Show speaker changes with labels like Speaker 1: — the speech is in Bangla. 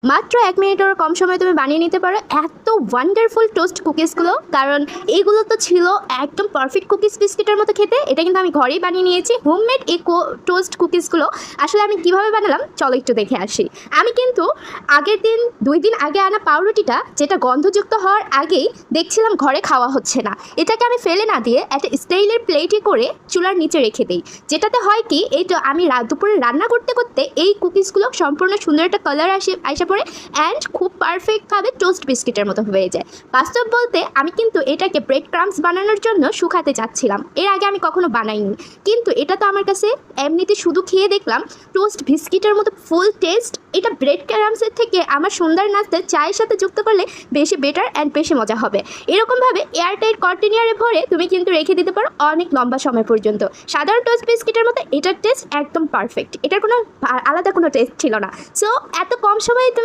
Speaker 1: মাত্র 1 মিনিটেরও কম সময়ে তুমি বানিয়ে নিতে পারো এত ওয়ান্ডারফুল টোস্ট কুকিজগুলো। কারণ এইগুলো তো ছিল একদম পারফেক্ট কুকিজ বিস্কিটের মতো খেতে। এটা কিন্তু আমি ঘরেই বানিয়ে নিয়েছি, হোমমেড এই টোস্ট কুকিজগুলো। আসলে আমি কিভাবে বানালাম চলো একটু দেখে আসি। আমি কিন্তু আগের দিন 2 দিন আগে আনা পাউরুটিটা, যেটা গন্ধযুক্ত হওয়ার আগেই দেখছিলাম ঘরে খাওয়া হচ্ছে না, এটাকে আমি ফেলে না দিয়ে একটা স্টাইলের প্লেটে করে চুলার নিচে রেখে দিই। যেটাতে হয় কি, এই তো আমি দুপুরে রান্না করতে করতে এই কুকিজগুলো সম্পূর্ণ সুন্দর একটা কালার আসে পড়ে অ্যান্ড খুব পারফেক্টভাবে টোস্ট বিস্কিটের মতো হয়ে যায়। বাস্তব বলতে আমি কিন্তু এটাকে ব্রেড ক্রাম্পস বানানোর জন্য শুকাতে চাচ্ছিলাম, এর আগে আমি কখনো বানাইনি। কিন্তু এটা তো আমার কাছে এমনিতে শুধু খেয়ে দেখলাম টোস্ট বিস্কিটের মতো ফুল টেস্ট। এটা ব্রেড ক্রাম্পসের থেকে আমার সুন্দর নাস্তা চায়ের সাথে যুক্ত করলে বেশি বেটার অ্যান্ড বেশি মজা হবে। এরকমভাবে এয়ারটাইট কন্টেনারে ভরে তুমি কিন্তু রেখে দিতে পারো অনেক লম্বা সময় পর্যন্ত। সাধারণ টোস্ট বিস্কিটের মতো এটার টেস্ট একদম পারফেক্ট, এটার কোনো আলাদা কোনো টেস্ট ছিল না। সো এত কম সময়ে তুমি